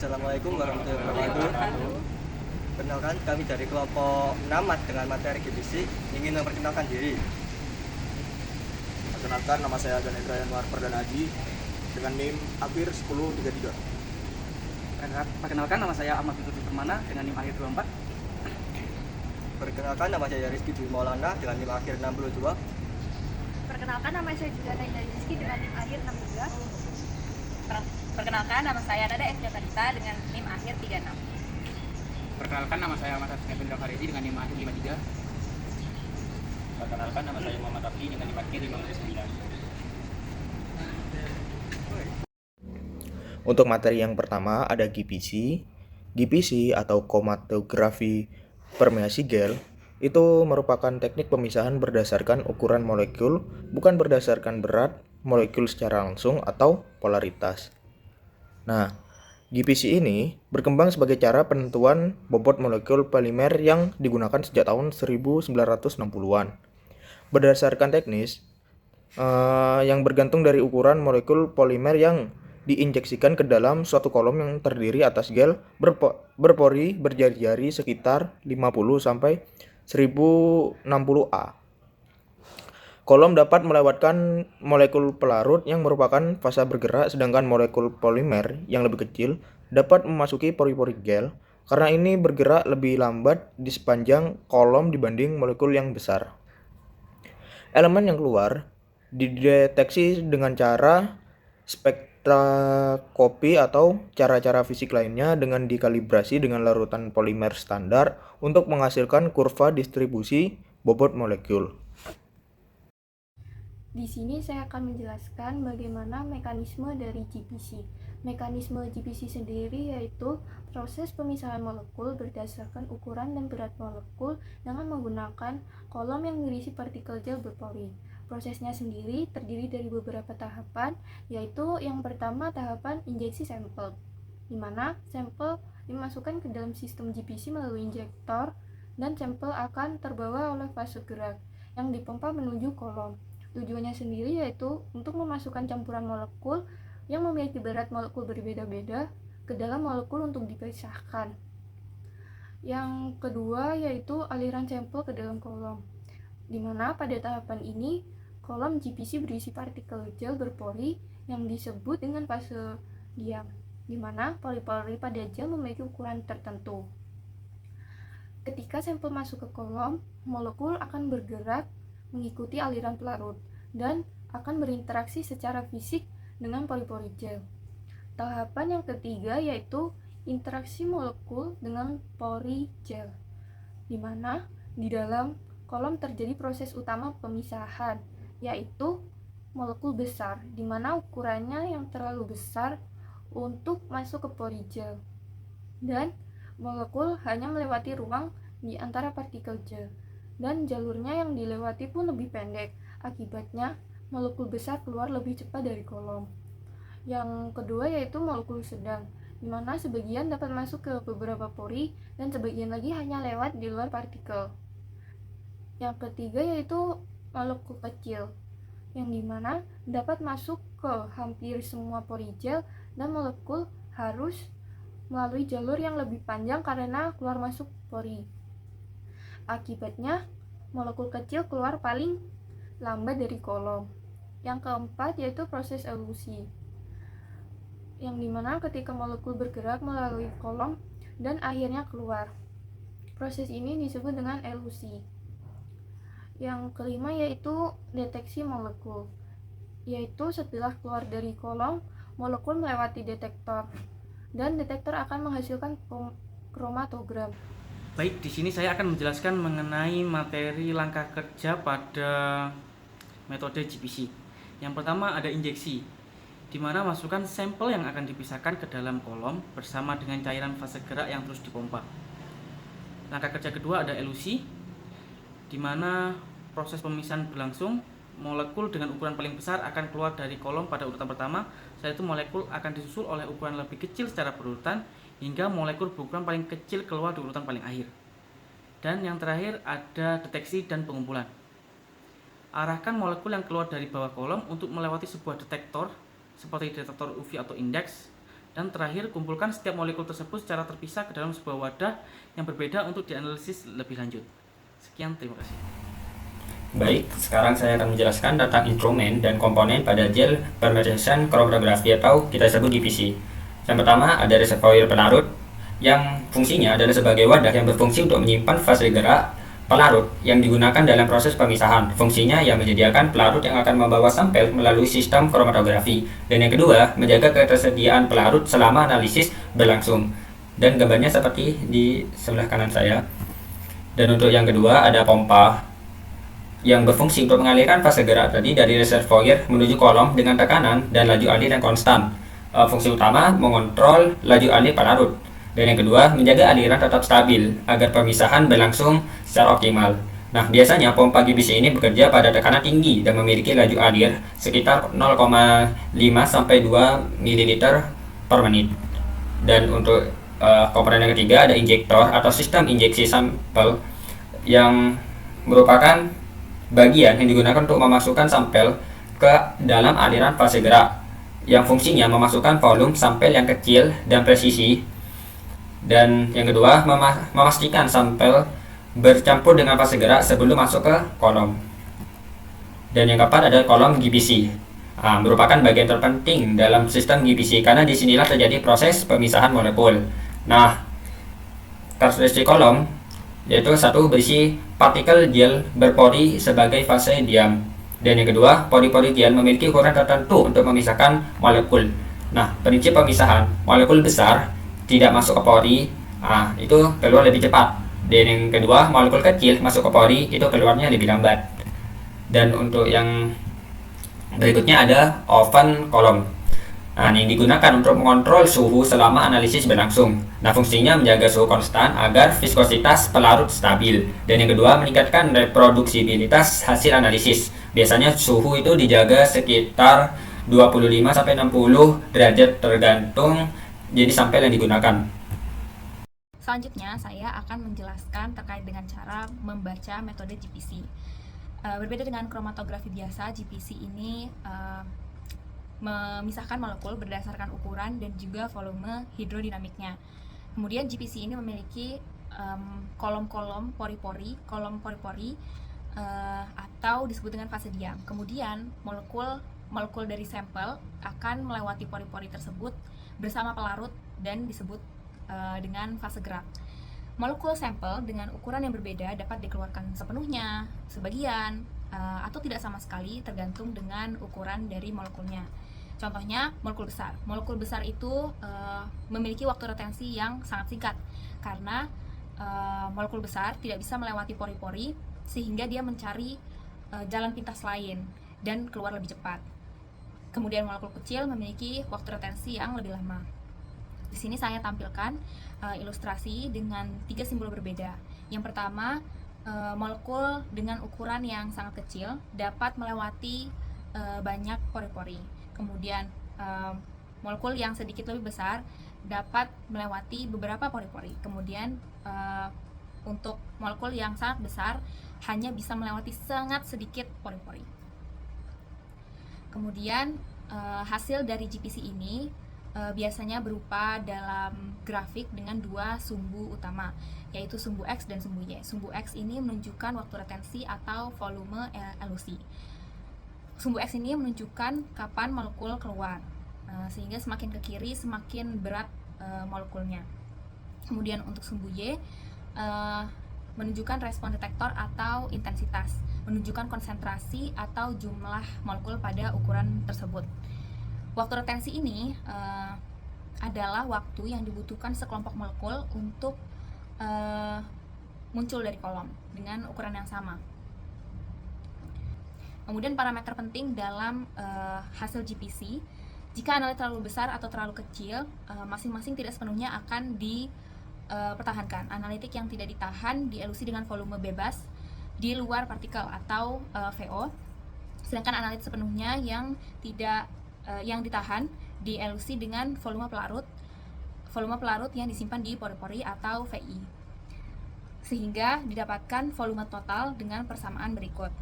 Assalamualaikum warahmatullahi wabarakatuh. Perkenalkan, kami dari kelompok 6 dengan materi GPC ingin memperkenalkan diri. Perkenalkan, nama saya Ganendra Yanwar Perdana Haji dengan NIM akhir 1033. Perkenalkan, nama saya Ahmad Bintu Permana dengan NIM akhir 24. Perkenalkan, nama saya Rizky Dwi Maulana dengan NIM akhir 62. Perkenalkan, nama saya juga Naida Rizky dengan NIM akhir 63. Perkenalkan, nama saya Nada F. Jakarta dengan NIM akhir 36. Perkenalkan, nama saya Ahmad Hendra Faridi dengan NIM akhir 53. Perkenalkan, nama saya Muhammad Rafi dengan NIM akhir 59. Untuk materi yang pertama ada GPC. GPC atau kromatografi permeasi gel itu merupakan teknik pemisahan berdasarkan ukuran molekul, bukan berdasarkan berat molekul secara langsung atau polaritas. Nah, GPC ini berkembang sebagai cara penentuan bobot molekul polimer yang digunakan sejak tahun 1960-an. Berdasarkan teknis yang bergantung dari ukuran molekul polimer yang diinjeksikan ke dalam suatu kolom yang terdiri atas gel berpori berjari-jari sekitar 50 sampai 1060 A. Kolom dapat melewatkan molekul pelarut yang merupakan fasa bergerak, sedangkan molekul polimer yang lebih kecil dapat memasuki pori-pori gel. Karena ini bergerak lebih lambat di sepanjang kolom dibanding molekul yang besar. Elemen yang keluar dideteksi dengan cara spektroskopi atau cara-cara fisik lainnya dengan dikalibrasi dengan larutan polimer standar untuk menghasilkan kurva distribusi bobot molekul. Di sini saya akan menjelaskan bagaimana mekanisme dari GPC. Mekanisme GPC sendiri yaitu proses pemisahan molekul berdasarkan ukuran dan berat molekul dengan menggunakan kolom yang berisi partikel gel berpori. Prosesnya sendiri terdiri dari beberapa tahapan, yaitu yang pertama tahapan injeksi sampel, di mana sampel dimasukkan ke dalam sistem GPC melalui injektor dan sampel akan terbawa oleh fase gerak yang dipompa menuju kolom. Tujuannya sendiri yaitu untuk memasukkan campuran molekul yang memiliki berat molekul berbeda-beda ke dalam molekul untuk dipisahkan. Yang kedua yaitu aliran sampel ke dalam kolom, di mana pada tahapan ini kolom GPC berisi partikel gel berpori yang disebut dengan fase diam, di mana pori-pori pada gel memiliki ukuran tertentu. Ketika sampel masuk ke kolom, molekul akan bergerak mengikuti aliran pelarut dan akan berinteraksi secara fisik dengan pori-pori gel. Tahapan yang ketiga yaitu interaksi molekul dengan pori gel, di mana di dalam kolom terjadi proses utama pemisahan, yaitu molekul besar, di mana ukurannya yang terlalu besar untuk masuk ke pori gel, dan molekul hanya melewati ruang di antara partikel gel, dan jalurnya yang dilewati pun lebih pendek. Akibatnya, molekul besar keluar lebih cepat dari kolom. Yang kedua yaitu molekul sedang, di mana sebagian dapat masuk ke beberapa pori dan sebagian lagi hanya lewat di luar partikel. Yang ketiga yaitu molekul kecil, yang dimana dapat masuk ke hampir semua pori gel dan molekul harus melalui jalur yang lebih panjang karena keluar masuk pori. Akibatnya, molekul kecil keluar paling lambat dari kolom. Yang keempat yaitu proses elusi, yang dimana ketika molekul bergerak melalui kolom dan akhirnya keluar. Proses ini disebut dengan elusi. Yang kelima yaitu deteksi molekul, yaitu setelah keluar dari kolom, molekul melewati detektor, dan detektor akan menghasilkan kromatogram. Baik, di sini saya akan menjelaskan mengenai materi langkah kerja pada metode GPC. Yang pertama ada injeksi, di mana masukkan sampel yang akan dipisahkan ke dalam kolom bersama dengan cairan fase gerak yang terus dipompa. Langkah kerja kedua ada elusi, di mana proses pemisahan berlangsung. Molekul dengan ukuran paling besar akan keluar dari kolom pada urutan pertama, setelah itu molekul akan disusul oleh ukuran lebih kecil secara berurutan hingga molekul berukuran paling kecil keluar di urutan paling akhir. Dan yang terakhir ada deteksi dan pengumpulan. Arahkan molekul yang keluar dari bawah kolom untuk melewati sebuah detektor seperti detektor UV atau indeks Dan terakhir, kumpulkan setiap molekul tersebut secara terpisah ke dalam sebuah wadah yang berbeda untuk dianalisis lebih lanjut. Sekian, terima kasih. Baik, sekarang saya akan menjelaskan tentang instrumen dan komponen pada gel permeation chromatography atau kita sebut GPC. Yang pertama ada reservoir pelarut yang fungsinya adalah sebagai wadah yang berfungsi untuk menyimpan fase gerak pelarut yang digunakan dalam proses pemisahan. Fungsinya yang menyediakan pelarut yang akan membawa sampel melalui sistem kromatografi. Dan yang kedua, menjaga ketersediaan pelarut selama analisis berlangsung. Dan gambarnya seperti di sebelah kanan saya. Dan untuk yang kedua ada pompa yang berfungsi untuk mengalirkan fase gerak tadi dari reservoir menuju kolom dengan tekanan dan laju alir yang konstan. Fungsi utama mengontrol laju alir pelarut. Dan yang kedua, menjaga aliran tetap stabil agar pemisahan berlangsung secara optimal. Nah, biasanya pompa GPC ini bekerja pada tekanan tinggi dan memiliki laju alir sekitar 0,5 sampai 2 ml per menit. Dan untuk komponen yang ketiga ada injektor atau sistem injeksi sampel yang merupakan bagian yang digunakan untuk memasukkan sampel ke dalam aliran fase gerak yang fungsinya memasukkan volume sampel yang kecil dan presisi. Dan yang kedua, memastikan sampel bercampur dengan fase gerak sebelum masuk ke kolom. Dan yang keempat ada kolom GPC. Merupakan bagian terpenting dalam sistem GPC karena disinilah terjadi proses pemisahan molekul. Nah, karakteristik kolom yaitu satu, berisi partikel gel berpori sebagai fase diam. Dan yang kedua, pori-pori gel memiliki ukuran tertentu untuk memisahkan molekul. Nah, prinsip pemisahan molekul besar tidak masuk ke pori, itu keluar lebih cepat. Dan yang kedua, molekul kecil masuk ke pori, itu keluarnya lebih lambat. Dan untuk yang berikutnya ada oven kolom. Yang digunakan untuk mengontrol suhu selama analisis berlangsung. Nah, fungsinya menjaga suhu konstan agar viskositas pelarut stabil. Dan yang kedua, meningkatkan reproduksibilitas hasil analisis. Biasanya suhu itu dijaga sekitar 25 sampai 60 derajat tergantung jadi sampel yang digunakan. Selanjutnya, saya akan menjelaskan terkait dengan cara membaca metode GPC. Berbeda dengan kromatografi biasa, GPC ini memisahkan molekul berdasarkan ukuran dan juga volume hidrodinamiknya. Kemudian GPC ini memiliki kolom-kolom pori-pori, atau disebut dengan fase diam. Kemudian molekul dari sampel akan melewati pori-pori tersebut bersama pelarut dan disebut dengan fase gerak. Molekul sampel dengan ukuran yang berbeda dapat dikeluarkan sepenuhnya, sebagian, atau tidak sama sekali tergantung dengan ukuran dari molekulnya. Contohnya molekul besar. Molekul besar itu memiliki waktu retensi yang sangat singkat karena molekul besar tidak bisa melewati pori-pori sehingga dia mencari jalan pintas lain dan keluar lebih cepat. Kemudian molekul kecil memiliki waktu retensi yang lebih lama. Di sini saya tampilkan ilustrasi dengan 3 simbol berbeda. Yang pertama, molekul dengan ukuran yang sangat kecil dapat melewati banyak pori-pori. Kemudian molekul yang sedikit lebih besar dapat melewati beberapa pori-pori. Kemudian untuk molekul yang sangat besar hanya bisa melewati sangat sedikit pori-pori. Kemudian hasil dari GPC ini biasanya berupa dalam grafik dengan 2 sumbu utama, yaitu sumbu X dan sumbu Y. Sumbu X ini menunjukkan waktu retensi atau volume elusi. Sumbu X ini menunjukkan kapan molekul keluar, sehingga semakin ke kiri semakin berat molekulnya. Kemudian untuk sumbu Y menunjukkan respon detektor atau intensitas, menunjukkan konsentrasi atau jumlah molekul pada ukuran tersebut. Waktu retensi ini adalah waktu yang dibutuhkan sekelompok molekul untuk muncul dari kolom dengan ukuran yang sama. Kemudian parameter penting dalam hasil GPC, jika analitik terlalu besar atau terlalu kecil, masing-masing tidak sepenuhnya akan dipertahankan. Analitik yang tidak ditahan dielusi dengan volume bebas di luar partikel atau VO, sedangkan analitik sepenuhnya yang ditahan dielusi dengan volume pelarut yang disimpan di pori-pori atau VI, sehingga didapatkan volume total dengan persamaan berikut.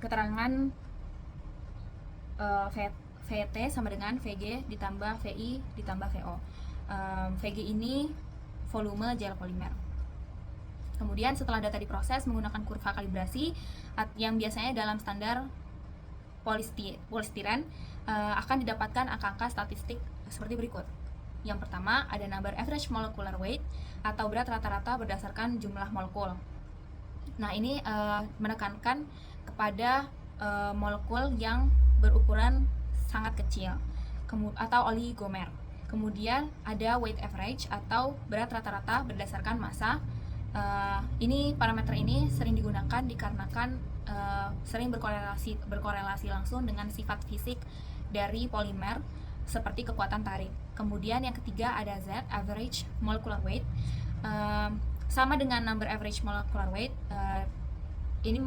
Keterangan VT sama dengan VG ditambah VI ditambah VO. VG ini volume gel polimer. Kemudian setelah data diproses menggunakan kurva kalibrasi yang biasanya dalam standar polistiren, akan didapatkan angka-angka statistik seperti berikut. Yang pertama ada number average molecular weight atau berat rata-rata berdasarkan jumlah molekul. Nah, ini menekankan kepada molekul yang berukuran sangat kecil atau oligomer. Kemudian ada weight average atau berat rata-rata berdasarkan massa. Ini parameter ini sering digunakan dikarenakan sering berkorelasi langsung dengan sifat fisik dari polimer seperti kekuatan tarik. Kemudian yang ketiga ada Z, average molecular weight. Sama dengan number average molecular weight, ini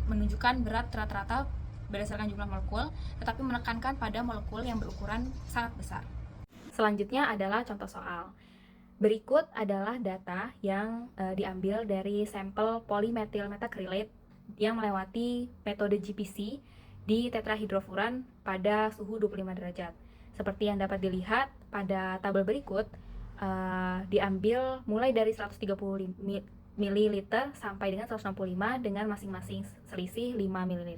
menunjukkan berat rata-rata berdasarkan jumlah molekul, tetapi menekankan pada molekul yang berukuran sangat besar. Selanjutnya adalah contoh soal. Berikut adalah data yang diambil dari sampel polymethyl methacrylate yang melewati metode GPC di tetrahidrofuran pada suhu 25 derajat. Seperti yang dapat dilihat pada tabel berikut, diambil mulai dari 130 ml sampai dengan 165 dengan masing-masing selisih 5 ml.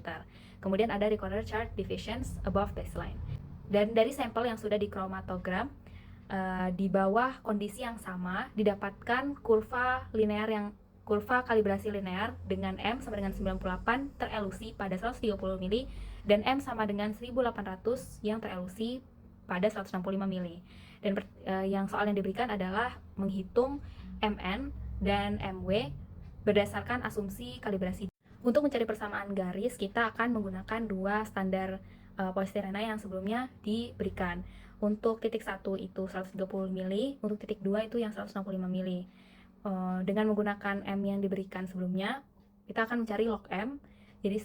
Kemudian ada recorder chart deviations above baseline. Dan dari sampel yang sudah dikromatogram, di bawah kondisi yang sama didapatkan kurva kalibrasi linear dengan M sama dengan 98 terelusi pada 130 ml dan M sama dengan 1800 yang terelusi pada 165 ml. Dan yang soal yang diberikan adalah menghitung MN dan MW berdasarkan asumsi kalibrasi. Untuk mencari persamaan garis, kita akan menggunakan dua standar polistirena yang sebelumnya diberikan. Untuk titik 1 itu 130 ml, untuk titik 2 itu yang 165 ml. Dengan menggunakan M yang diberikan sebelumnya, kita akan mencari log M. Jadi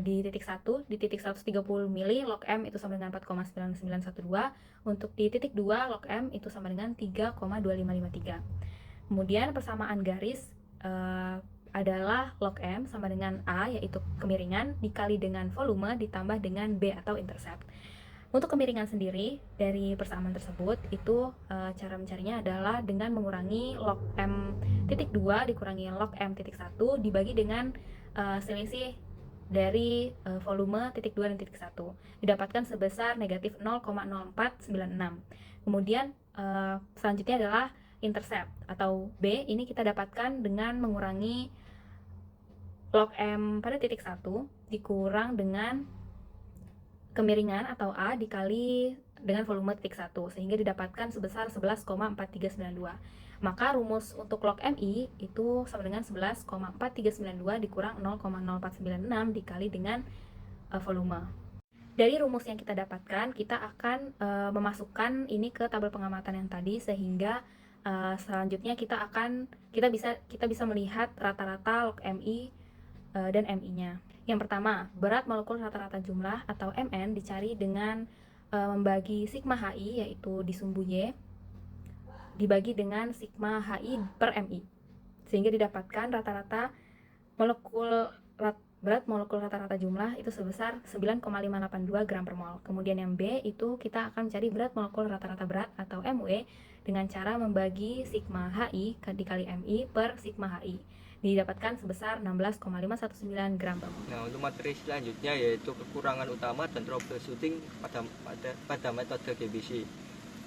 di titik 1, di titik 130 ml, log M itu sama dengan 4,9912. Untuk di titik 2, log M itu sama dengan 3,2553. Kemudian persamaan garis adalah log M sama dengan A, yaitu kemiringan, dikali dengan volume ditambah dengan B atau intercept. Untuk kemiringan sendiri dari persamaan tersebut, itu cara mencarinya adalah dengan mengurangi log M titik 2 dikurangi log M titik 1 dibagi dengan selisih dari volume titik 2 dan titik 1, didapatkan sebesar negatif 0,0496. Kemudian selanjutnya adalah intercept atau B, ini kita dapatkan dengan mengurangi log M pada titik 1 dikurang dengan kemiringan atau A dikali dengan volume titik 1, sehingga didapatkan sebesar 11,4392. Maka rumus untuk log MI itu sama dengan 11,4392 dikurang 0,0496 dikali dengan volume. Dari rumus yang kita dapatkan, kita akan memasukkan ini ke tabel pengamatan yang tadi, sehingga selanjutnya kita bisa melihat rata-rata log MI dan MI-nya. Yang pertama, berat molekul rata-rata jumlah atau MN dicari dengan membagi sigma HI, yaitu disumbu Y, dibagi dengan sigma HI per MI, sehingga didapatkan rata-rata berat molekul rata-rata jumlah itu sebesar 9,582 gram per mol. Kemudian yang B itu kita akan mencari berat molekul rata-rata berat atau MW dengan cara membagi sigma HI dikali MI per sigma HI, didapatkan sebesar 16,519 gram per mol. Nah, untuk materi selanjutnya yaitu kekurangan utama dan troubleshooting pada metode GPC.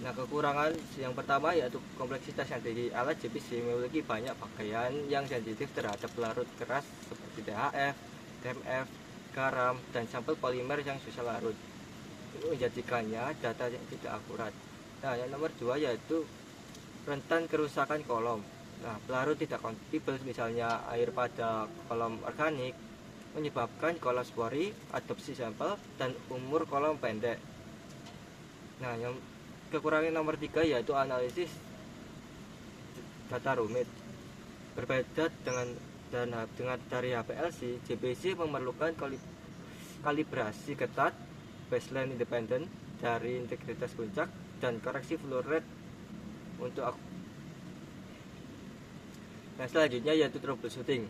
Nah, kekurangan yang pertama yaitu kompleksitas yang tinggi. Alat GPC memiliki banyak pakaian yang sensitif terhadap pelarut keras seperti THF, TMF, garam, dan sampel polimer yang susah larut. Ini menjadikannya data yang tidak akurat. Nah, yang nomor 2 yaitu rentan kerusakan kolom. Nah, pelarut tidak kompatibel, misalnya air pada kolom organik, menyebabkan kolom spori, adopsi sampel, dan umur kolom pendek. Nah, yang kekurangan nomor 3 yaitu analisis data rumit. Berbeda dengan dari HPLC, GPC memerlukan kalibrasi ketat, baseline independent dari integritas puncak, dan koreksi flow rate untuk Nah, selanjutnya yaitu troubleshooting.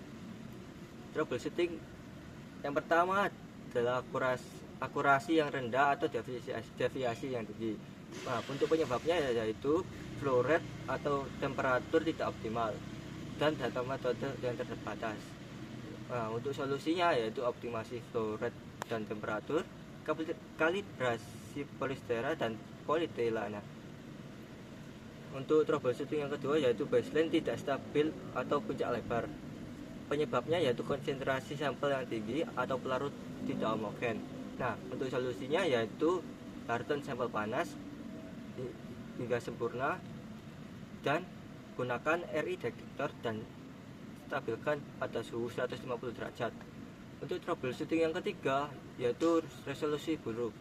Troubleshooting yang pertama adalah akurasi yang rendah atau deviasi yang tinggi. Nah, untuk penyebabnya yaitu flow rate atau temperatur tidak optimal dan data metode yang terbatas. Nah, untuk solusinya yaitu optimasi flow rate dan temperatur, kalibrasi polistera dan polietilena. Untuk troubleshooting yang kedua yaitu baseline tidak stabil atau puncak lebar. Penyebabnya yaitu konsentrasi sampel yang tinggi atau pelarut tidak homogen. Nah, untuk solusinya yaitu larutan sampel panas hingga sempurna dan gunakan RI detektor dan stabilkan pada suhu 150 derajat. Untuk troubleshooting yang ketiga yaitu resolusi buruk.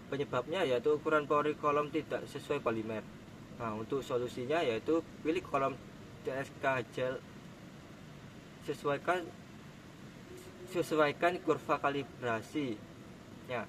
Penyebabnya yaitu ukuran pori kolom tidak sesuai polimer. Nah, untuk solusinya yaitu pilih kolom TSK gel, sesuaikan kurva kalibrasi. Ya,